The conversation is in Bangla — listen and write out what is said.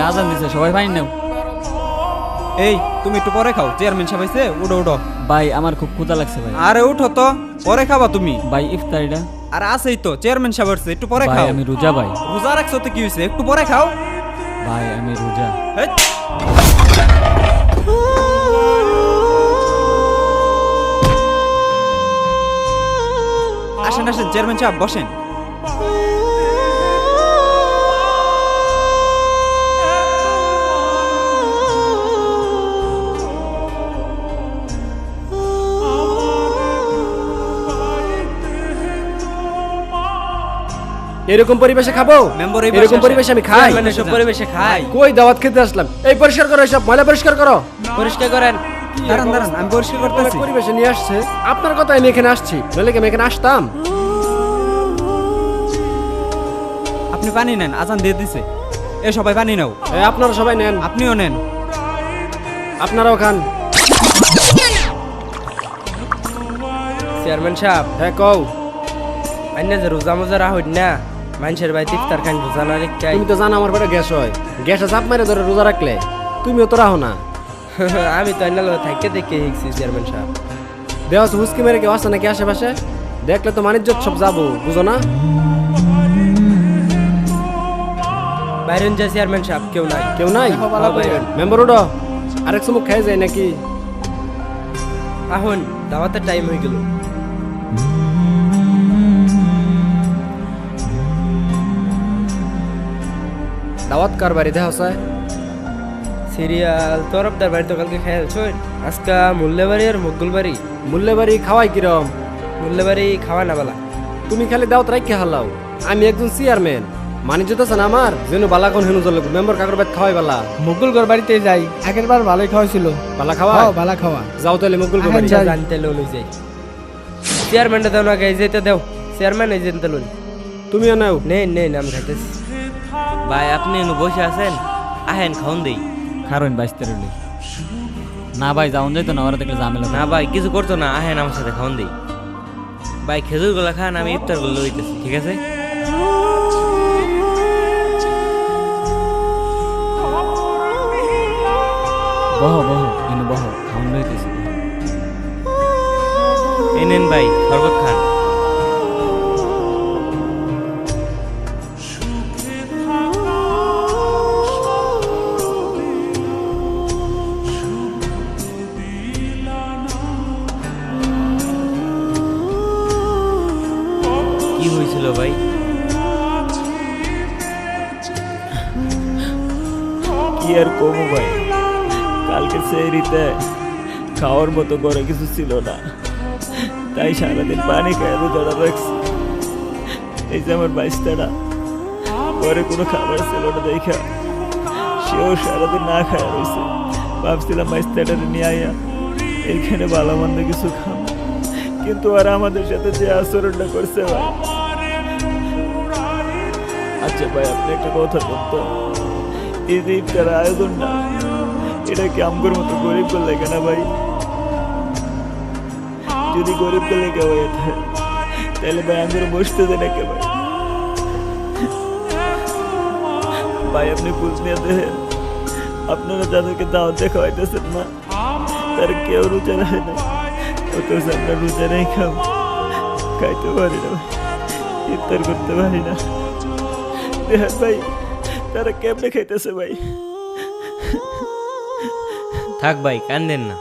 আজান দিছে, সবাই পানি নাও। এই তুমি একটু পরে খাও, চেয়ারম্যান সাহেব আইছে, উঠো উঠো। ভাই আমার খুব ক্ষুধা লাগছে ভাই। আরে উঠো তো, পরে খাবা তুমি। ভাই ইফতারিটা। আর আছেই তো, চেয়ারম্যান সাহেব আসছে, একটু পরে ভাই খাও। আমি রোজা ভাই। রোজা রাখছো তো কি হয়েছে, একটু পরে খাও। ভাই আমি রোজা। হেৎ। আসেন আসেন চেয়ারম্যান সাহেব বসেন। এরকম পরিবেশে খাবো? মেম্বার এরকম পরিবেশে আমি খাই? মানে সব পরিবেশে খাই। কই দাওয়াত খেতে আসলাম? এই পরিষ্কার করো, সব ময়লা পরিষ্কার করো। পরিষ্কার করেন। দাঁড়ান দাঁড়ান, আমি পরিষ্কার করতেছি। পরিবেশে নিয়ে আসছে, আপনার কথা আমি এখানে আসছি, নইলে কি আমি এখানে আসতাম? আপনি পানি নেন, আজান দিয়ে দিছে। এ সবাই পানি নাও। আপনারা সবাই নেন, আপনিও নেন। আপনারাও খান। চেয়ারম্যান সাহেব, হ্যাঁ কও। আইনা যে রোজা মোজা রাখুন না, মানুষের বাড়িতে ইফতার খান রোজা না রেখে। তুমি তো জানো আমার পেটে গ্যাস হয়, গ্যাসে চাপ মারে ধরে রোজা রাখলে তুমিও তো রাখো না। আমি তো আইনা থাকতে দেখে শিখছি চেয়ারম্যান সাহেব। দেহ হুস্কি মেরে কেউ আসছে নাকি আশেপাশে? দেখলে তো বাণিজ্য সব যাবো, বুঝো না? বাইরেন যা চেয়ারম্যান সাহেব, কেউ নাই। কেউ নাই? মেম্বার উঠো, আরেক সময় খাই যায় নাকি? এখন দাওয়াতের টাইম হয়ে গেল। দাওয়াত কার বাড়ি দেহ চায়? সিরিয়াল তরফদার বাড়ি তো কালকে খেয়াল ছয়, আজকা মূল্যবাড়ি আর মুগল বাড়ি। মূল্যে বাড়ি খাওয়াই কিরম? মূল্যবাড়ি খাওয়া না বলা। তুমি খালি দাওয়াত রাখি হালাও, আমি একজন চেয়ারম্যান, বাণিজ্য তো আছে না আমার, যেন বালাখন হেনু চলে মেম্বার কাকর বাড়ি খাওয়াই বালা। মুকুল ঘর বাড়িতে যাই, আগের বার ভালোই খাওয়াইছিল। বালা খাওয়া? বালা খাওয়া। যাও তাহলে মুকুল ঘর বাড়ি। যাই। জানতে লোন যাই। চেয়ারম্যানটা দেও না, গাই যেতে দেও। চেয়ারম্যান এই জানতে লোন। তুমিও নাও। নেই নেই, আমি খাইতেছি। ভাই আপনি এনে বসে আছেন, আহেন খাওন দেই। খারোইন বাইশতে রইলে না ভাই, যাওন যাইতো না, ওরা দেখলে ঝামেলা। না ভাই কিছু করতো না, আহেন আমার সাথে খাওন দেই। ভাই খেজুর গুলা খান, আমি ইফতার গুলো লইতেছি, ঠিক আছে? বহ বহ ইনু বহ, খাওন লইতেছি। এই নেন ভাই শরবত খান। কি হয়েছিল ভাই? কি আর কমু ভাই, কালকে সেহরিতে খাওয়ার মতো করে কিছু ছিল না, তাই সারাদিন পানি খায় রোজাটা রাখছি। এই যে আমার বাইশটাটা, ঘরে কোনো খাবার ছিল না দেখা সেও সারাদিন না খায় রয়েছে। ভাবছিলাম বাইশটাটা নিয়ে আইয়া এইখানে ভালো মন্দ কিছু খাও, কিন্তু আর আমাদের সাথে যে আচরণটা করছে ভাই। আচ্ছা ভাই, আপনি একটা কথা বলতো, এই যে ইফতার আয়োজন না, এটা কি আমগোর মতো গরিব করলে কেনা ভাই? যদি গরিব করলে কেউ হয়ে থাকে তাহলে ভাই আমগোর বসতে দেয় না কে ভাই? ভাই আপনি বুঝ নিয়ে দেখেন, আপনারা যাদেরকে দাওয়াতে খাওয়াইতেছেন না, তার কেউ রোজা রাখে না, অথচ আমরা রোজা নেই খাইতে পারি না ভাই, ইফতার করতে পারি না। দেখেন ভাই তারা কেমনে খাইতেছে ভাই। থাক ভাই কান্দেন না।